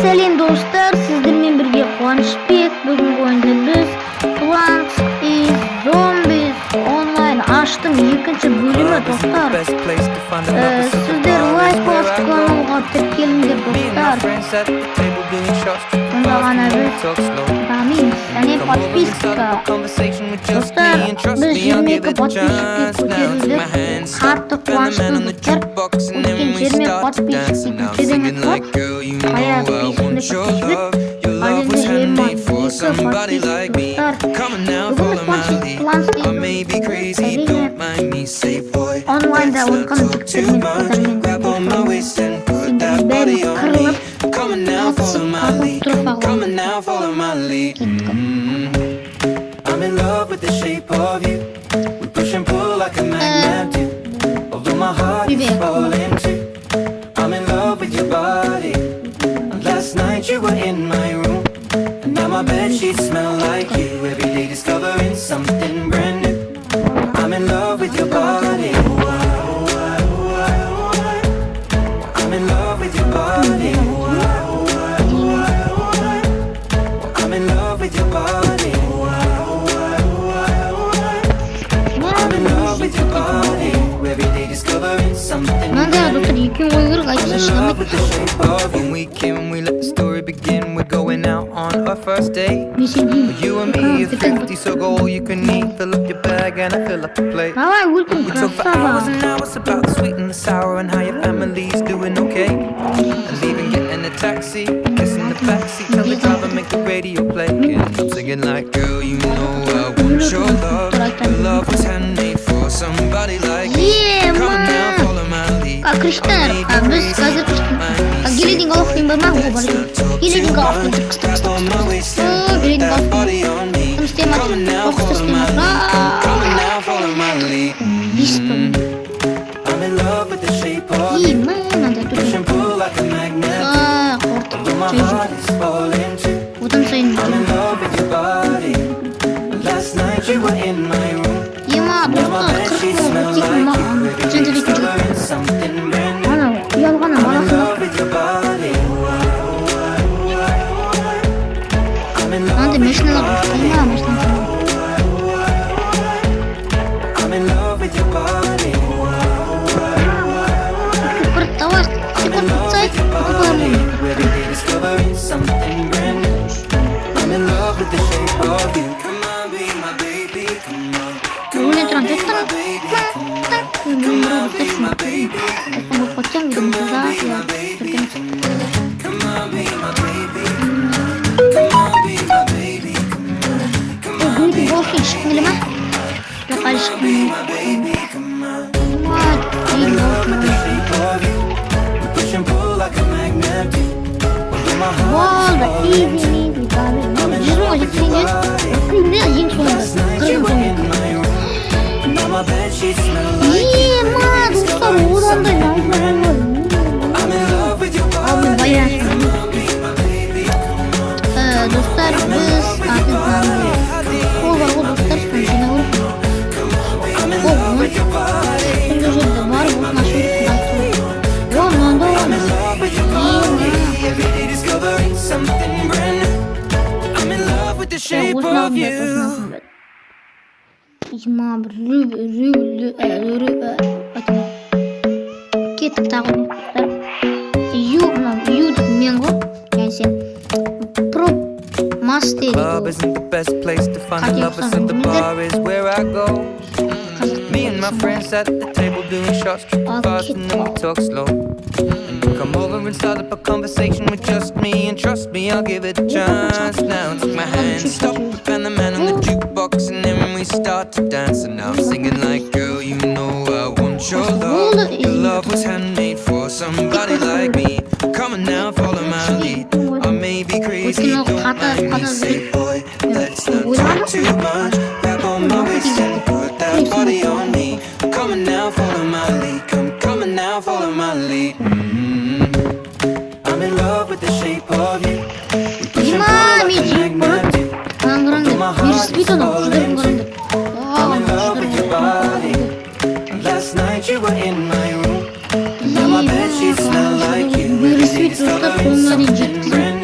Selam dostlar, sizlerle birlikte Quvonishbek. Bugungi o'yinda biz Plants is Zombies online açtım ikinci bölümü dostlar. Sizler like bosib kanalga kirib kelinglar dostlar. Bunda gana biz damimiz, ya'ni podpiska. Dostlar, biz 22 podpiskaga ko'tarildik. Hatto quvonchli o'tgan 20 podpiskaga ko'tarildik. Hayat somebody like me. Coming out full of my league. I may be crazy, don't mind me. Say boy, let's not talk too much. Grab on my waist and put that body on me. Coming out full of my league. Coming out full of my league. I'm in love with the shape of you. We push and pull like a magnet do. Although my heart is falling too. I'm in love with your body. Last night you were in my room. Now my bedsheets smell like you. Every day discovering something brand new. I'm in love with your body. I'm in love with your body. I'm in love with your body. I'm in love with your body. Every day discovering something brand new. I'm in love with the shape of when we came and we let the story begin. We're going out on our first date. You and me is 50, so go all you can eat. Fill up your bag and I fill up the plate. We talk for hours and hours about the sweet and the sour and how your family's doing okay. And even getting a taxi, kissing the backseat, tell the driver make the radio play. And I'm singing like, girl, you know I want your love. Your love was handmade for somebody like me. Come now, follow my lead. Arkadaşlar, biz hazır gelin golf'un barmağı var. Gelin golf'un tık gelin golf'un sistema ok sistema visto iyi mana da tuh Utan sayın Yema dostlar 40 mı? Çentelik çocuk Ana yalgana malakı Hadi meşnala dostlar meşnala Bir tavır sekund sayt okuparamıyorum Ulan transaksiyon Kamu pocong gitu bisa ya Gue di bawah fish ini mah lepas Wah, ini justru aja sini ini aja keren Iya mah, dostlar oradan da Abi bayağı Dostlar biz artık O var o dostlar şuna vur O var Şimdi şurada var bu naşır O nanda o İcma Kita tahu Pro Master Club isn't the best place to find the lovers and the bar is where I go. Me and my friends at the table doing shots, tripping fast and then we talk slow. And you come over and start up a conversation with just me, and trust me, I'll give it a chance. Now take my hand, stop and the man on the jukebox, and then we start to dance. And now I'm singing like, girl, you know I want your love. Your love was handmade for somebody like me. Come on now, follow my lead. I may be crazy, don't mind me. Say, boy, let's not talk too much. Grab on my waist and put that body on me. Come on now, follow my lead. Come on now, follow my lead. I'm in love with the shape of you. We push and pull like a magnet do. Although my heart is falling too. I'm in love with your body. Last night you were in my room. Now my bedsheets smell like you. Every day discovering something brand new.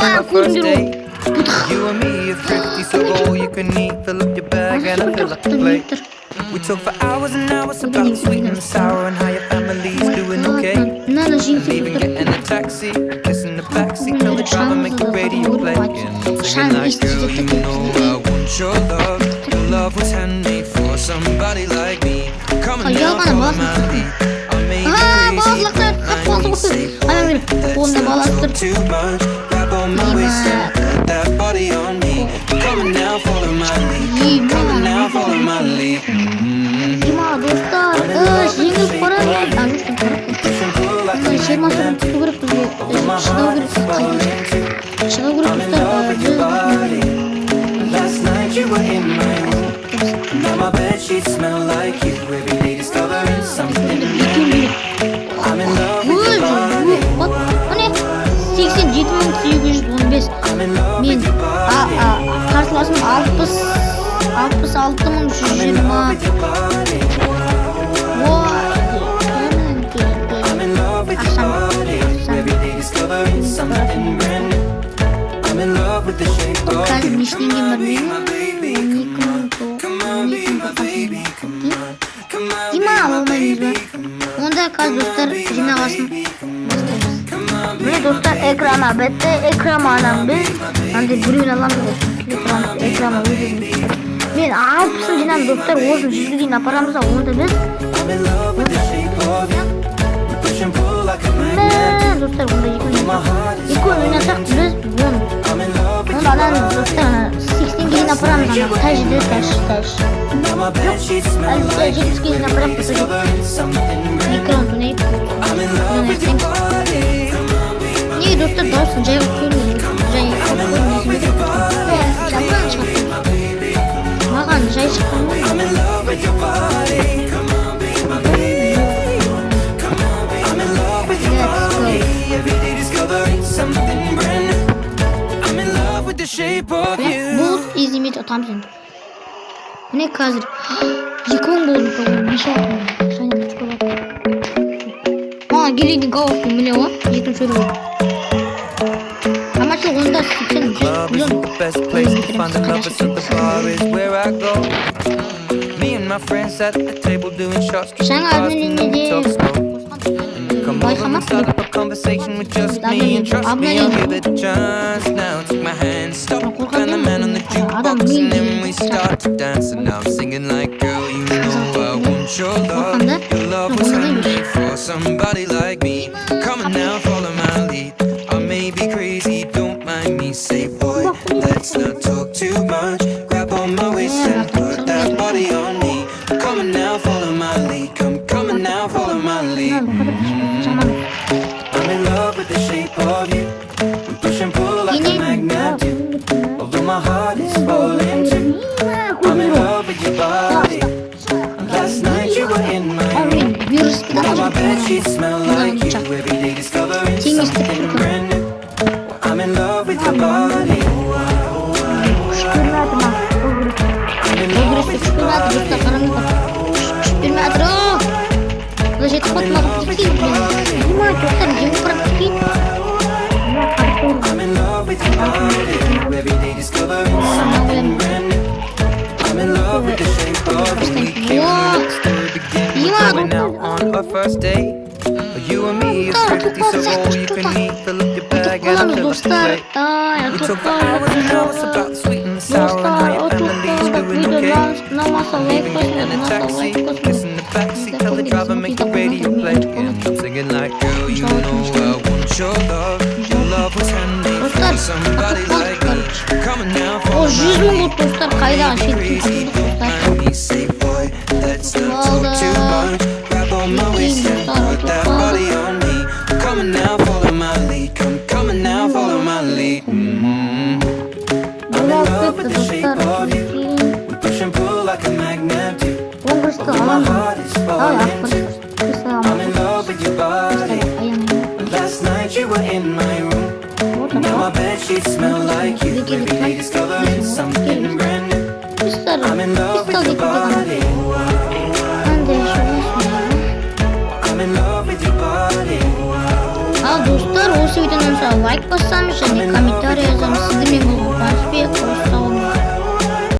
on our first date. You and me are thrifty, so all you can eat. Fill up your bag and I fill up the plate. We talk for hours and hours about sweet and sour and how your family's doing okay. Even getting a taxi, kissing the backseat, tell the driver make the radio play. And I'm singing like, girl, you know I want your love. Your love was handmade for somebody like me. Come on now, follow my lead. I may be crazy, I need safe. Let's not talk too much. Grab on my waist and put that body on me. Come on now, follow my lead. Come on now, follow my lead. Dostlar, жеңіл пара жиырмасына түсу керек бізге шығу керек Last night you were in my room. Now my bedsheets smell like you. Every day discovering something new. I'm in love with your body. Міне 87.815 мен қарсыласым 66.120 Қазір нешнеңген Дима алмаймыз ба? Онда қазір достар жинағасын Міне достар экрана бітті, экраннан біз андай біреуін аламыз экрана өзіміз Мен 60-ын жинам достар, осын 100-ге дейін апарамыз, онда біз достар, онда екі ойнасақ біз онда адан достар 80-ге дейін апарамыз, тәжді тәж әлбетте 70-ге дейін апарам экран түнейіп неге достар дауысын жайға көрмейміз жаман шығады маған жай шыққан бұл іздемейді ұтамыз енді міне қазір 2 мың болдым маған келейді головкин миллион екінші өлі амашыл онда 80 миллион жаңа обновлениеде байқамақ адам somebody like me. Come on now, follow my lead. I may be crazy, don't mind me. Say, boy, let's not talk too much. Grab on my waist and put that body on me. Come on now, follow my lead. Come on now, follow my lead. I'm in love with the shape of you. We push and pull like a magnet do. Although my heart is falling too. I'm in love with your body. Last night you were in my room. Now my bedsheets smell like you. Every day discovering something brand new. I'm in love with your body. I'm in love with your body. Every day discovering something brand new. I'm in love with the shape of you. We came going out on our first date. You and me is thrifty, so all you can eat. Fill up your bag and I fill up the plate. We talk for hours and hours about the sweet and the sour and how your family's doing okay. Even getting a taxi, kissing the backseat, tell the driver make the radio play. And I'm singing like, girl, you know I want your love. Your love was handmade for somebody like me. Come on now, follow my lead. Say, boy, let's not talk too much. Grab on my waist and put that body on me. Come on now, follow my lead. Come on now, follow my lead. I'm in love with the shape of you. We push and pull like a magnet do. Although my heart is falling too. I'm in love with your body. Last night you were in my room. Now my bedsheets smell like you. Every day discovering something brand new. I'm in love with your body. I'm in love with your body. Dostlar videodan sonra like bassam және комментарий жазамын. Сізді мен бұл